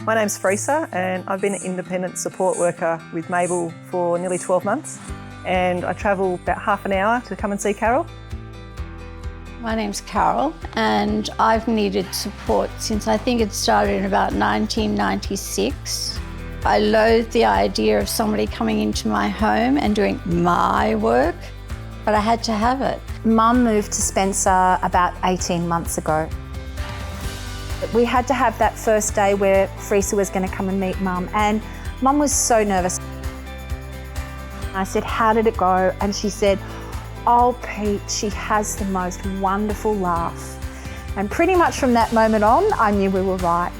My name's Freesa and I've been an independent support worker with Mabel for nearly 12 months, and I travel about half an hour to come and see Carol. My name's Carol and I've needed support since I think it started in about 1996. I loathed the idea of somebody coming into my home and doing my work, but I had to have it. Mum moved to Spencer about 18 months ago. We had to have that first day where Freesa was going to come and meet Mum, and Mum was so nervous. I said, "How did it go?" And she said, "Oh, Pete, she has the most wonderful laugh." And pretty much from that moment on, I knew we were right.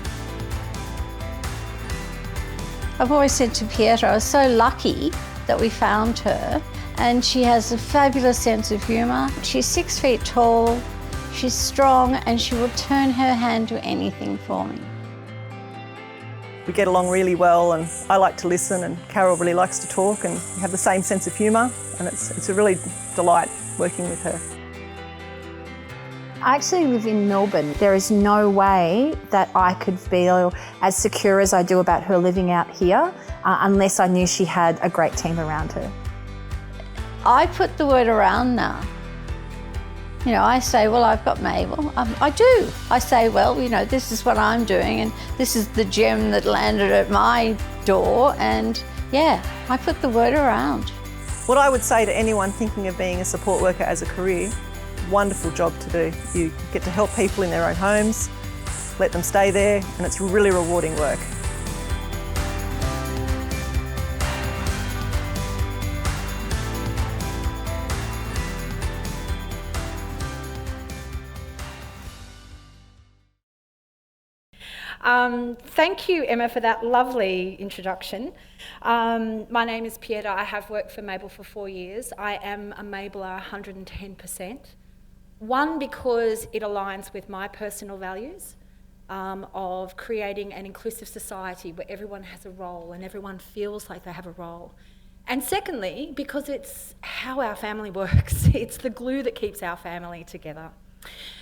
I've always said to Pietro, I was so lucky that we found her, and she has a fabulous sense of humour. She's 6 feet tall, she's strong, and she will turn her hand to anything for me. We get along really well, and I like to listen, and Carol really likes to talk, and we have the same sense of humour, and it's a really delight working with her. I actually live in Melbourne. There is no way that I could feel as secure as I do about her living out here unless I knew she had a great team around her. I put the word around now. You know, I say, well, I've got Mabel. I do. I say, well, you know, this is what I'm doing, and this is the gem that landed at my door, and yeah, I put the word around. What I would say to anyone thinking of being a support worker as a career, wonderful job to do. You get to help people in their own homes, let them stay there, and it's really rewarding work. Thank you, Emma, for that lovely introduction. My name is Pieta. I have worked for Mabel for 4 years. I am a Mabeler 110%. One, because it aligns with my personal values of creating an inclusive society where everyone has a role and everyone feels like they have a role. And secondly, because it's how our family works. It's the glue that keeps our family together.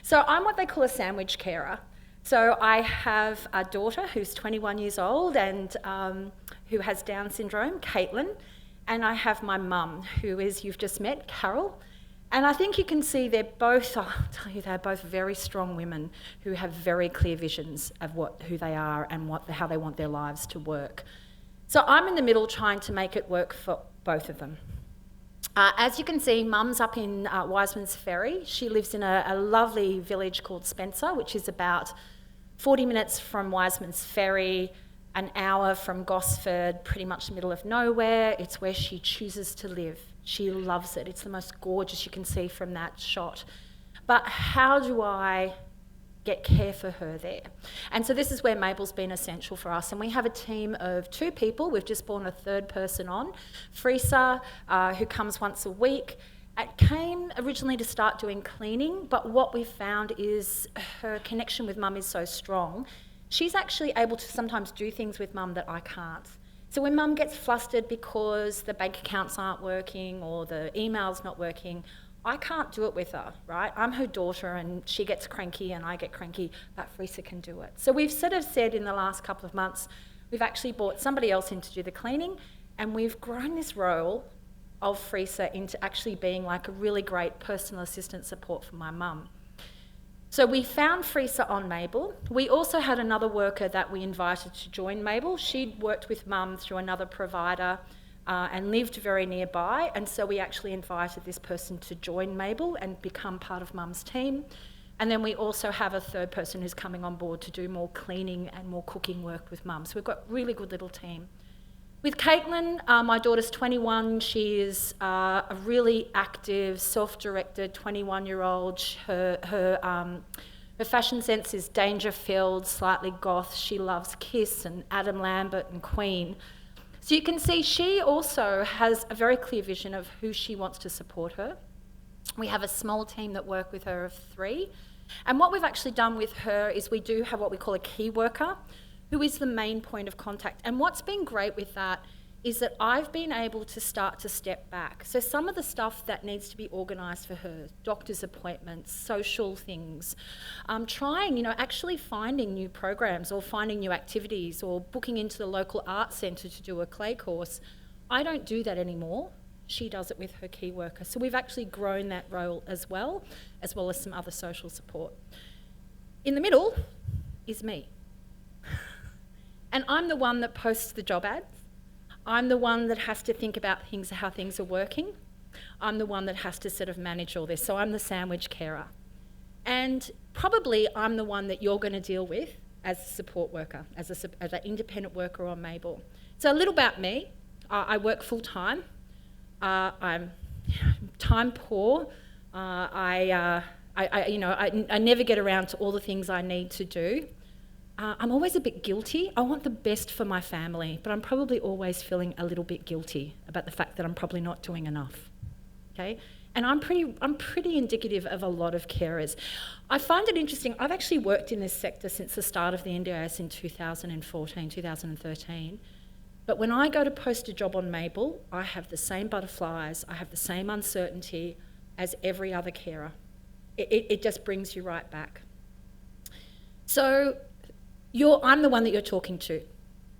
So I'm what they call a sandwich carer. So I have a daughter who's 21 years old and who has Down syndrome, Caitlin, and I have my mum, who is, you've just met, Carol. And I think you can see they're both, I'll tell you, they're both very strong women who have very clear visions of who they are and how they want their lives to work. So I'm in the middle trying to make it work for both of them. As you can see, Mum's up in Wiseman's Ferry. She lives in a lovely village called Spencer, which is about 40 minutes from Wiseman's Ferry, an hour from Gosford, pretty much the middle of nowhere. It's where she chooses to live. She loves it. It's the most gorgeous you can see from that shot. But how do I get care for her there? And so this is where Mabel's been essential for us. And we have a team of 2 people. We've just brought a third person on, Freesa, who comes once a week. It came originally to start doing cleaning, but what we found is her connection with Mum is so strong. She's actually able to sometimes do things with Mum that I can't. So when Mum gets flustered because the bank accounts aren't working or the email's not working, I can't do it with her, right? I'm her daughter and she gets cranky and I get cranky, but Freesa can do it. So we've sort of said in the last couple of months, we've actually brought somebody else in to do the cleaning, and we've grown this role of Freesa into actually being like a really great personal assistant support for my mum. So we found Freesa on Mabel. We also had another worker that we invited to join Mabel. She'd worked with Mum through another provider and lived very nearby, and so we actually invited this person to join Mabel and become part of Mum's team. And then we also have a third person who's coming on board to do more cleaning and more cooking work with Mum. So we've got a really good little team. With Caitlin, my daughter's 21. She is a really active, self-directed 21-year-old. Her fashion sense is danger-filled, slightly goth. She loves Kiss and Adam Lambert and Queen. So you can see she also has a very clear vision of who she wants to support her. We have a small team that work with her of 3. And what we've actually done with her is we do have what we call a key worker, who is the main point of contact. And what's been great with that is that I've been able to start to step back. So some of the stuff that needs to be organised for her, doctor's appointments, social things, trying, actually finding new programs or finding new activities or booking into the local art centre to do a clay course. I don't do that anymore. She does it with her key worker. So we've actually grown that role as well as some other social support. In the middle is me. And I'm the one that posts the job ads. I'm the one that has to think about how things are working. I'm the one that has to sort of manage all this. So I'm the sandwich carer. And probably I'm the one that you're going to deal with as a support worker, as an independent worker on Mabel. So a little about me. I work full time. I'm time poor. I never get around to all the things I need to do. I'm always a bit guilty. I want the best for my family, but I'm probably always feeling a little bit guilty about the fact that I'm probably not doing enough. Okay? And I'm pretty indicative of a lot of carers. I find it interesting. I've actually worked in this sector since the start of the NDIS in 2014, 2013. But when I go to post a job on Mabel, I have the same butterflies, I have the same uncertainty as every other carer. It just brings you right back. So I'm the one that you're talking to.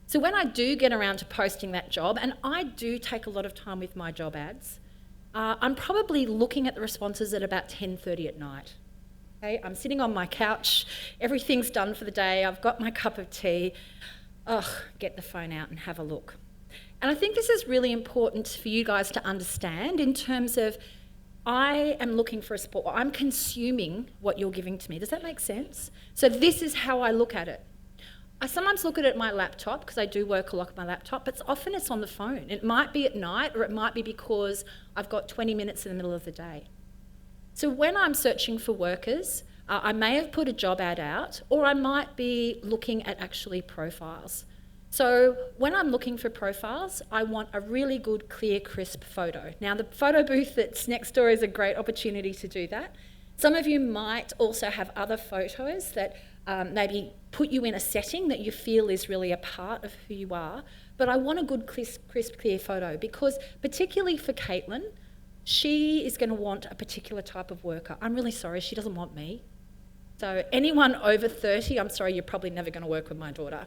So when I do get around to posting that job, and I do take a lot of time with my job ads, I'm probably looking at the responses at about 10:30 at night. Okay? I'm sitting on my couch, everything's done for the day, I've got my cup of tea. Get the phone out and have a look. And I think this is really important for you guys to understand in terms of I am looking for a support. I'm consuming what you're giving to me. Does that make sense? So this is how I look at it. I sometimes look at it at my laptop because I do work a lot on my laptop, but often it's on the phone. It might be at night or it might be because I've got 20 minutes in the middle of the day. So when I'm searching for workers, I may have put a job ad out, or I might be looking at actually profiles. So when I'm looking for profiles, I want a really good, clear, crisp photo. Now, the photo booth that's next door is a great opportunity to do that. Some of you might also have other photos that maybe put you in a setting that you feel is really a part of who you are. But I want a good, crisp, clear photo because particularly for Caitlin, she is going to want a particular type of worker. I'm really sorry, she doesn't want me. So anyone over 30, I'm sorry, you're probably never going to work with my daughter.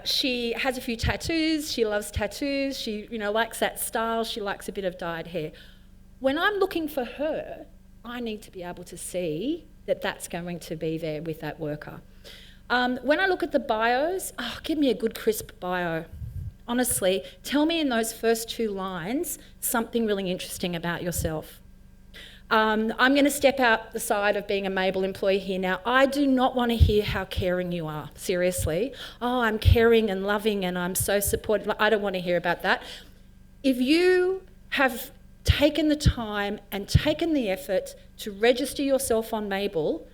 She has a few tattoos. She loves tattoos. She, likes that style. She likes a bit of dyed hair. When I'm looking for her, I need to be able to see that that's going to be there with that worker. When I look at the bios, give me a good crisp bio. Honestly, tell me in those first 2 lines something really interesting about yourself. I'm going to step out the side of being a Mabel employee here now. I do not want to hear how caring you are, seriously. I'm caring and loving and I'm so supportive. I don't want to hear about that. If you have taken the time and taken the effort to register yourself on Mabel,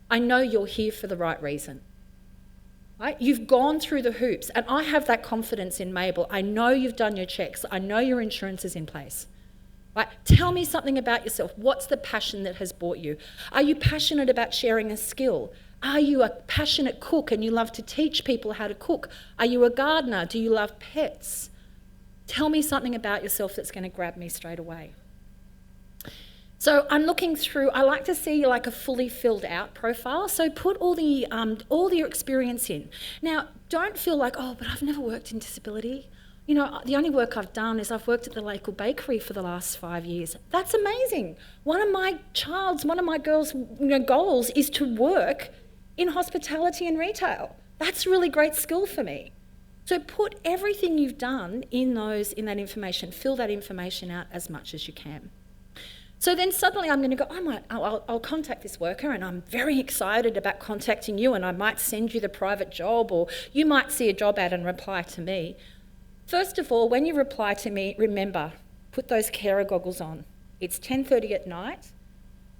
I know you're here for the right reason. Right? You've gone through the hoops and I have that confidence in Mabel. I know you've done your checks. I know your insurance is in place. Right? Tell me something about yourself. What's the passion that has brought you? Are you passionate about sharing a skill? Are you a passionate cook and you love to teach people how to cook? Are you a gardener? Do you love pets? Tell me something about yourself that's going to grab me straight away. So I'm looking through, I like to see like a fully filled out profile. So put all your experience in. Now, don't feel like, but I've never worked in disability. The only work I've done is I've worked at the local bakery for the last 5 years. That's amazing. One of my girls' goals is to work in hospitality and retail. That's a really great skill for me. So put everything you've done in that information. Fill that information out as much as you can. So then suddenly I'm going to go, I'll contact this worker and I'm very excited about contacting you and I might send you the private job or you might see a job ad and reply to me. First of all, when you reply to me, remember, put those carer goggles on. It's 10:30 at night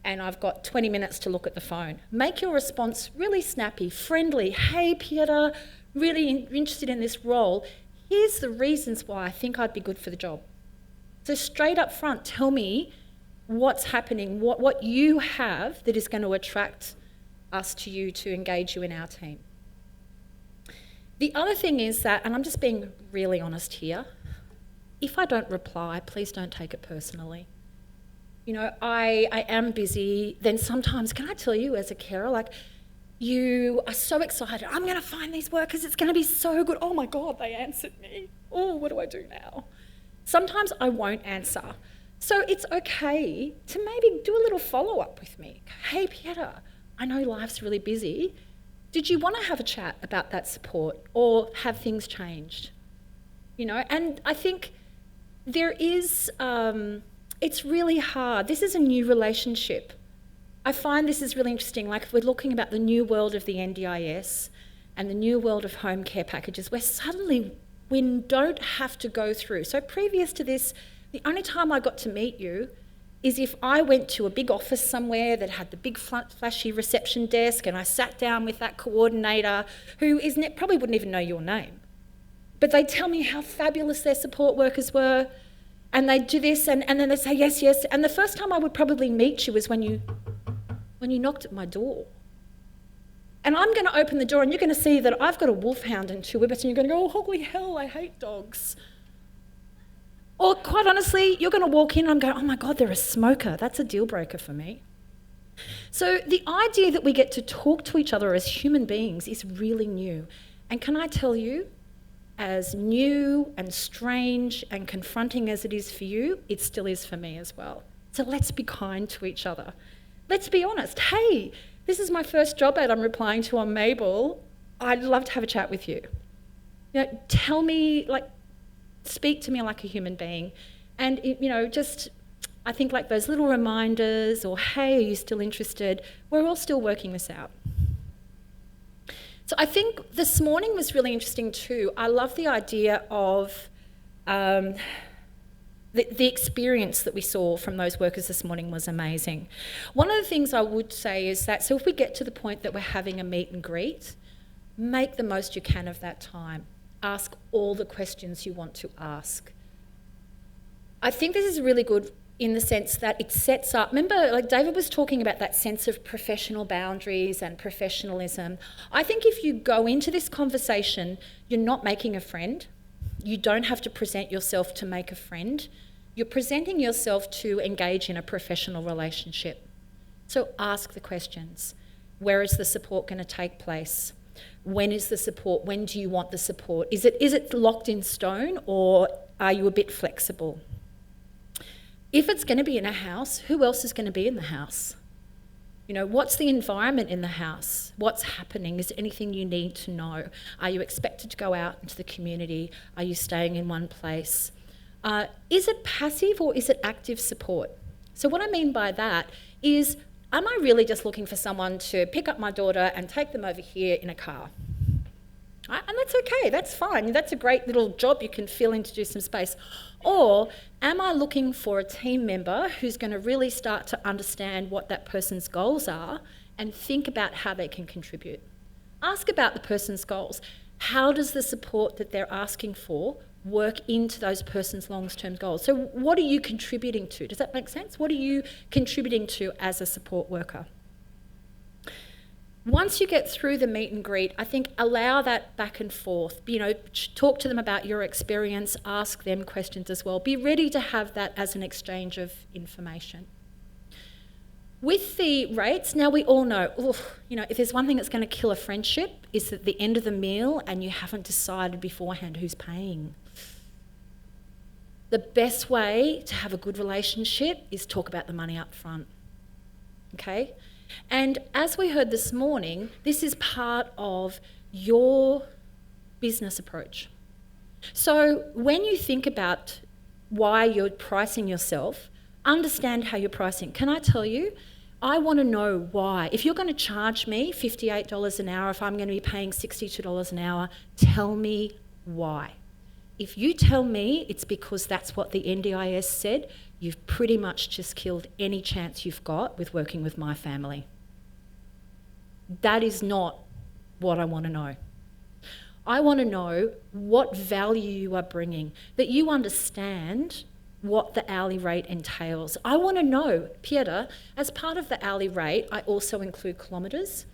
and I've got 20 minutes to look at the phone. Make your response really snappy, friendly. Hey, Peter, really interested in this role. Here's the reasons why I think I'd be good for the job. So straight up front, tell me what's happening, what you have that is going to attract us to you to engage you in our team. The other thing is that, and I'm just being really honest here, if I don't reply, please don't take it personally. You know, I am busy. Then sometimes, can I tell you, as a carer, like, you are so excited. I'm going to find these workers. It's going to be so good. Oh my God, they answered me. Oh, what do I do now? Sometimes I won't answer. So it's okay to maybe do a little follow-up with me. Hey, Pieta, I know life's really busy. Did you want to have a chat about that support, or have things changed? You know, and I think there is, it's really hard. This is a new relationship. I find this is really interesting. Like, if we're looking about the new world of the NDIS and the new world of home care packages, where suddenly we don't have to go through. So previous to this, the only time I got to meet you is if I went to a big office somewhere that had the big flashy reception desk, and I sat down with that coordinator who probably wouldn't even know your name. But they'd tell me how fabulous their support workers were, and they'd do this, and then they'd say, yes, yes. And the first time I would probably meet you was when you knocked at my door. And I'm going to open the door, and you're going to see that I've got a wolfhound and 2 whippets, and you're going to go, oh, holy hell, I hate dogs. Or quite honestly, you're going to walk in and go, oh my God, they're a smoker. That's a deal breaker for me. So the idea that we get to talk to each other as human beings is really new. And can I tell you, as new and strange and confronting as it is for you, it still is for me as well. So let's be kind to each other. Let's be honest. Hey, this is my first job ad I'm replying to on Mable. I'd love to have a chat with you. You know, tell me, speak to me like a human being. And, I think like those little reminders, or, hey, are you still interested? We're all still working this out. So I think this morning was really interesting too. I love the idea of the experience that we saw from those workers this morning was amazing. One of the things I would say is that, so if we get to the point that we're having a meet and greet, make the most you can of that time. Ask all the questions you want to ask. I think this is really good in the sense that it sets up, remember, like David was talking about that sense of professional boundaries and professionalism. I think if you go into this conversation, you're not making a friend. You don't have to present yourself to make a friend. You're presenting yourself to engage in a professional relationship. So ask the questions. Where is the support going to take place? When is the support? When do you want the support? Is it locked in stone, or are you a bit flexible? If it's going to be in a house, who else is going to be in the house? You know, what's the environment in the house? What's happening? Is there anything you need to know? Are you expected to go out into the community? Are you staying in one place? Is it passive or is it active support? So what I mean by that is, am I really just looking for someone to pick up my daughter and take them over here in a car? And that's okay, that's fine. That's a great little job you can fill in to do some space. Or am I looking for a team member who's going to really start to understand what that person's goals are and think about how they can contribute? Ask about the person's goals. How does the support that they're asking for work into those person's long-term goals? So what are you contributing to? Does that make sense? What are you contributing to as a support worker? Once you get through the meet and greet, I think allow that back and forth. You know, talk to them about your experience, ask them questions as well. Be ready to have that as an exchange of information. With the rates, now we all know, if there's one thing that's going to kill a friendship, is at the end of the meal and you haven't decided beforehand who's paying. The best way to have a good relationship is talk about the money up front, okay? And as we heard this morning, this is part of your business approach. So when you think about why you're pricing yourself, understand how you're pricing. Can I tell you, I want to know why. If you're going to charge me $58 an hour, if I'm going to be paying $62 an hour, tell me why. If you tell me it's because that's what the NDIS said, you've pretty much just killed any chance you've got with working with my family. That is not what I want to know. I want to know what value you are bringing, that you understand what the hourly rate entails. I want to know, Pieta, as part of the hourly rate, I also include kilometres.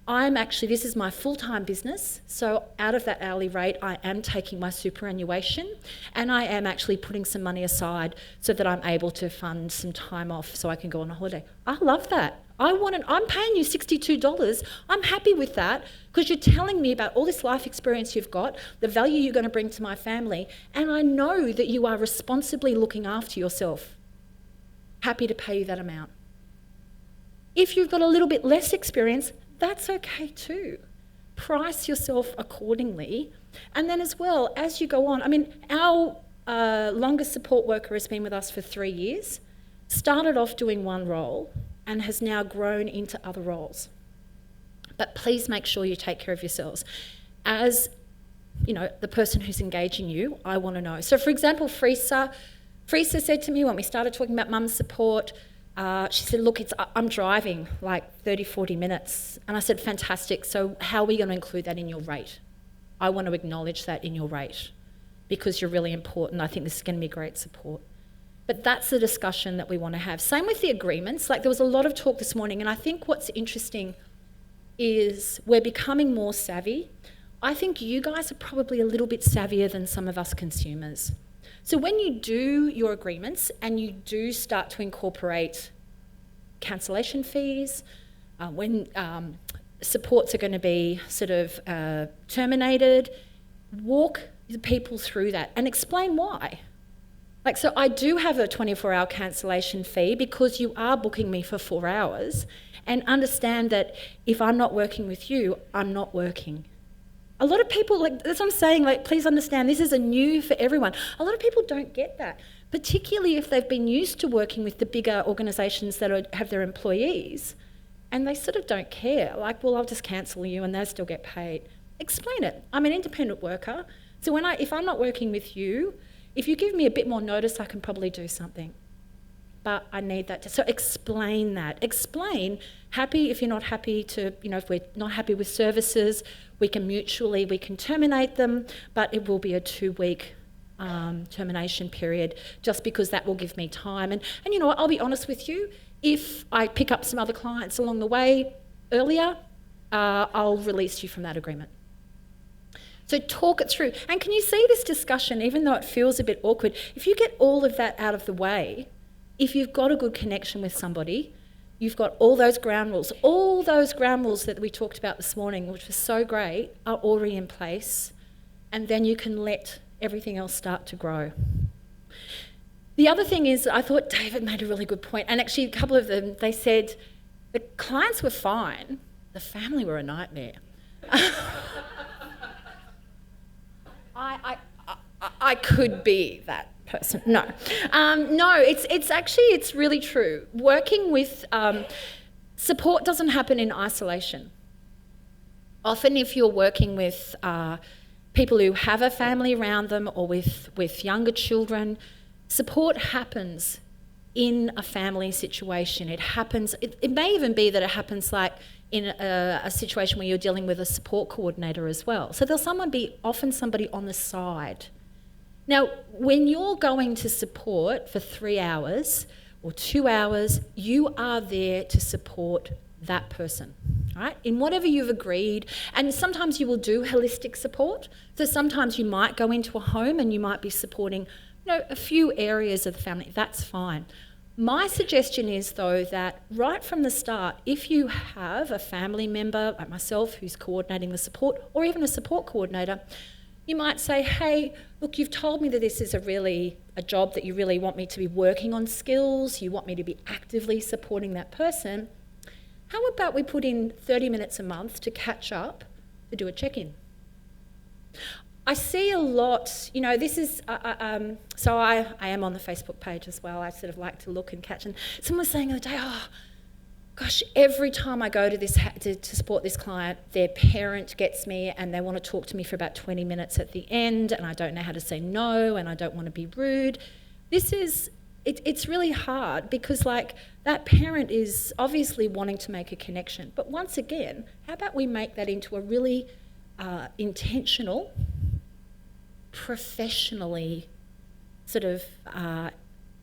This is my full-time business, so out of that hourly rate, I am taking my superannuation, and I am actually putting some money aside so that I'm able to fund some time off so I can go on a holiday. I love that. I'm paying you $62. I'm happy with that because you're telling me about all this life experience you've got, the value you're going to bring to my family, and I know that you are responsibly looking after yourself. Happy to pay you that amount. If you've got a little bit less experience, that's okay too. Price yourself accordingly. And then as well, as you go on, our longest support worker has been with us for 3 years, started off doing one role and has now grown into other roles. But please make sure you take care of yourselves. As the person who's engaging you, I want to know. So for example, Freesa said to me when we started talking about mum support, she said, look, I'm driving like 30, 40 minutes. And I said, fantastic. So how are we going to include that in your rate? I want to acknowledge that in your rate because you're really important. I think this is going to be great support. But that's the discussion that we want to have. Same with the agreements. Like there was a lot of talk this morning, and I think what's interesting is we're becoming more savvy. I think you guys are probably a little bit savvier than some of us consumers. So when you do your agreements and you do start to incorporate cancellation fees, when supports are going to be sort of terminated, walk the people through that and explain why. So I do have a 24-hour cancellation fee because you are booking me for 4 hours, and understand that if I'm not working with you, I'm not working. A lot of people, that's what I'm saying, please understand, this is a new for everyone. A lot of people don't get that, particularly if they've been used to working with the bigger organisations that have their employees, and they sort of don't care. Well, I'll just cancel you and they still get paid. Explain it. I'm an independent worker, so if I'm not working with you, if you give me a bit more notice, I can probably do something. But I need that. So explain that. Explain, happy if you're not happy if we're not happy with services, we can terminate them, but it will be a 2-week termination period just because that will give me time. And you know what, I'll be honest with you, if I pick up some other clients along the way earlier, I'll release you from that agreement. So talk it through. And can you see this discussion, even though it feels a bit awkward, if you get all of that out of the way, if you've got a good connection with somebody, you've got all those ground rules that we talked about this morning, which was so great, are already in place, and then you can let everything else start to grow. The other thing is, I thought David made a really good point, and actually a couple of them, they said the clients were fine, the family were a nightmare. I could be that person. No, it's really true. Working with support doesn't happen in isolation. Often if you're working with people who have a family around them or with younger children, support happens in a family situation. It happens, it may even be that it happens in a situation where you're dealing with a support coordinator as well. So there'll often somebody on the side. Now, when you're going to support for 3 hours or 2 hours, you are there to support that person, right? In whatever you've agreed. And sometimes you will do holistic support. So sometimes you might go into a home and you might be supporting, a few areas of the family. That's fine. My suggestion is, though, that right from the start, if you have a family member like myself who's coordinating the support, or even a support coordinator, you might say, hey, look, you've told me that this is a job that you really want me to be working on skills, you want me to be actively supporting that person. How about we put in 30 minutes a month to catch up, to do a check-in? I see a lot, this is, so I am on the Facebook page as well. I sort of like to look and catch. And someone was saying the other day, oh, gosh, every time I go to support this client, their parent gets me and they want to talk to me for about 20 minutes at the end, and I don't know how to say no, and I don't want to be rude. It's really hard because that parent is obviously wanting to make a connection. But once again, how about we make that into a really intentional, professionally sort of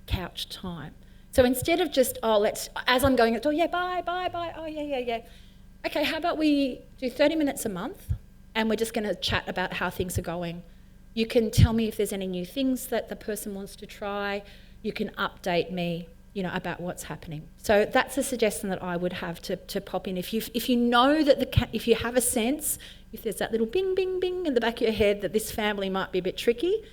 couch time. So instead of just, as I'm going at the door, bye, oh, yeah. okay, how about we do 30 minutes a month and we're just going to chat about how things are going. You can tell me if there's any new things that the person wants to try. You can update me, about what's happening. So that's a suggestion that I would have to pop in. If you know that if you have a sense, if there's that little bing, bing, bing in the back of your head that this family might be a bit tricky,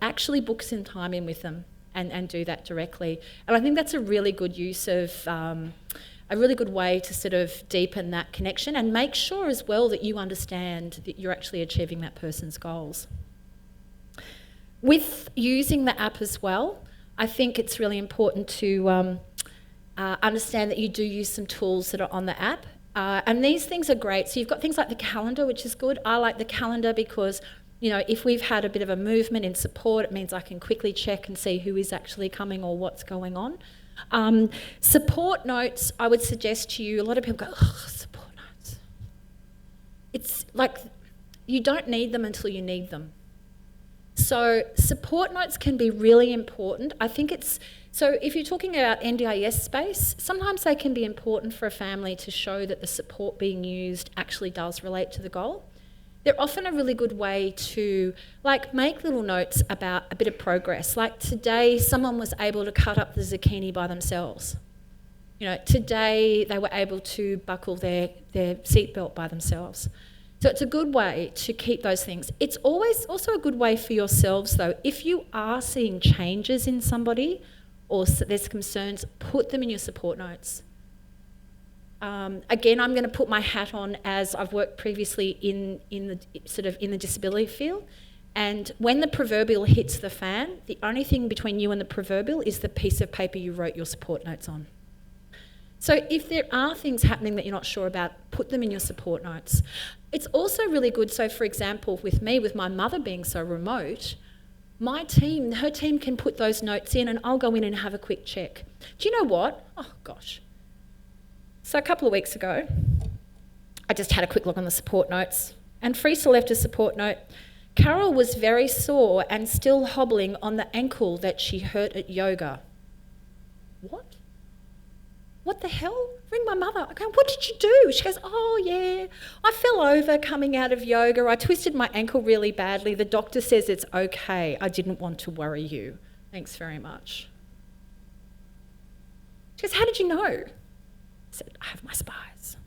actually book some time in with them and do that directly. And I think that's a really good use of, a really good way to sort of deepen that connection and make sure as well that you understand that you're actually achieving that person's goals. With using the app as well, I think it's really important to understand that you do use some tools that are on the app. And these things are great. So you've got things like the calendar, which is good. I like the calendar because, if we've had a bit of a movement in support, it means I can quickly check and see who is actually coming or what's going on. Support notes, I would suggest to you, a lot of people go, oh, support notes. It's like you don't need them until you need them. So support notes can be really important. I think so if you're talking about NDIS space, sometimes they can be important for a family to show that the support being used actually does relate to the goal. They're often a really good way to make little notes about a bit of progress. Like today, someone was able to cut up the zucchini by themselves. Today they were able to buckle their seatbelt by themselves. So it's a good way to keep those things. It's always also a good way for yourselves though. If you are seeing changes in somebody or there's concerns, put them in your support notes. Again, I'm going to put my hat on as I've worked previously in the disability field. And when the proverbial hits the fan, the only thing between you and the proverbial is the piece of paper you wrote your support notes on. So if there are things happening that you're not sure about, put them in your support notes. It's also really good, so for example, with my mother being so remote, her team can put those notes in and I'll go in and have a quick check. Do you know what? Oh gosh. So a couple of weeks ago, I just had a quick look on the support notes and Freesa left a support note. Carol was very sore and still hobbling on the ankle that she hurt at yoga. What? What the hell? Ring my mother. I go, what did you do? She goes, oh yeah, I fell over coming out of yoga. I twisted my ankle really badly. The doctor says it's okay. I didn't want to worry you. Thanks very much. She goes, how did you know? I said, I have my spies.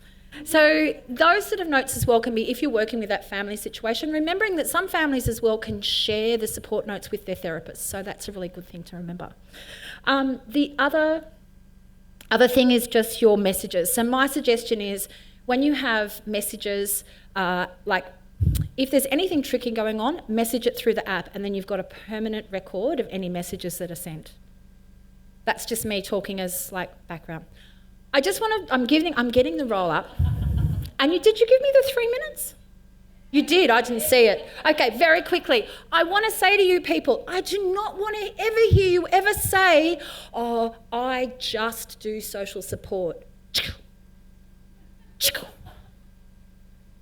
So those sort of notes as well can be, if you're working with that family situation, remembering that some families as well can share the support notes with their therapists. So that's a really good thing to remember. The other thing is just your messages. So my suggestion is when you have messages, if there's anything tricky going on, message it through the app and then you've got a permanent record of any messages that are sent. That's just me talking as background. I'm getting the roll up. And did you give me the 3 minutes? You did, I didn't see it. Okay, very quickly. I want to say to you people, I do not want to ever hear you ever say, oh, I just do social support.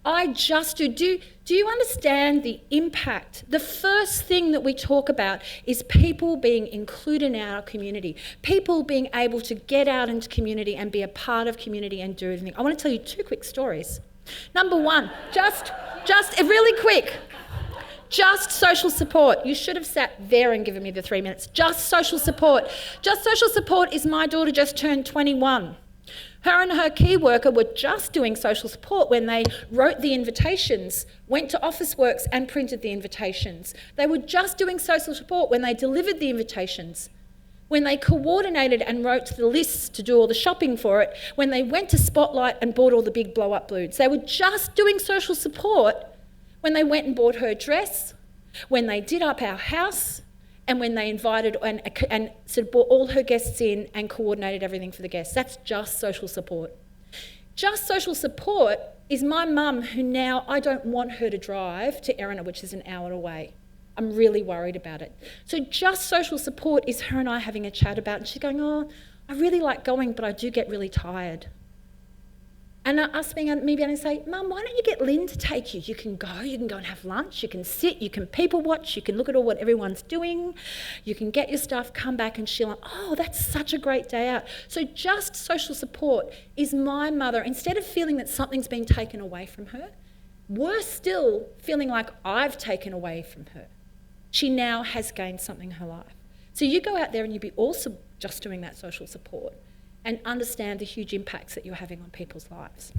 I just do. Do you understand the impact? The first thing that we talk about is people being included in our community, people being able to get out into community and be a part of community and do everything. I want to tell you 2 quick stories. Number one, just really quick, just social support. You should have sat there and given me the 3 minutes. Just social support. Just social support is my daughter just turned 21. Her and her key worker were just doing social support when they wrote the invitations, went to Officeworks and printed the invitations. They were just doing social support when they delivered the invitations, when they coordinated and wrote the lists to do all the shopping for it, when they went to Spotlight and bought all the big blow-up balloons. They were just doing social support when they went and bought her dress, when they did up our house, and when they invited and sort of brought all her guests in and coordinated everything for the guests. That's just social support. Just social support is my mum, who now I don't want her to drive to Erina, which is an hour away. I'm really worried about it. So just social support is her and I having a chat about it. And she's going, oh, I really like going, but I do get really tired. And us being able to say, Mum, why don't you get Lynn to take you? You can go and have lunch, you can sit, you can people watch, you can look at all what everyone's doing, you can get your stuff, come back, and she'll, oh, that's such a great day out. So just social support is my mother, instead of feeling that something's been taken away from her, worse still, feeling like I've taken away from her. She now has gained something in her life. So you go out there and you be also just doing that social support and understand the huge impacts that you're having on people's lives.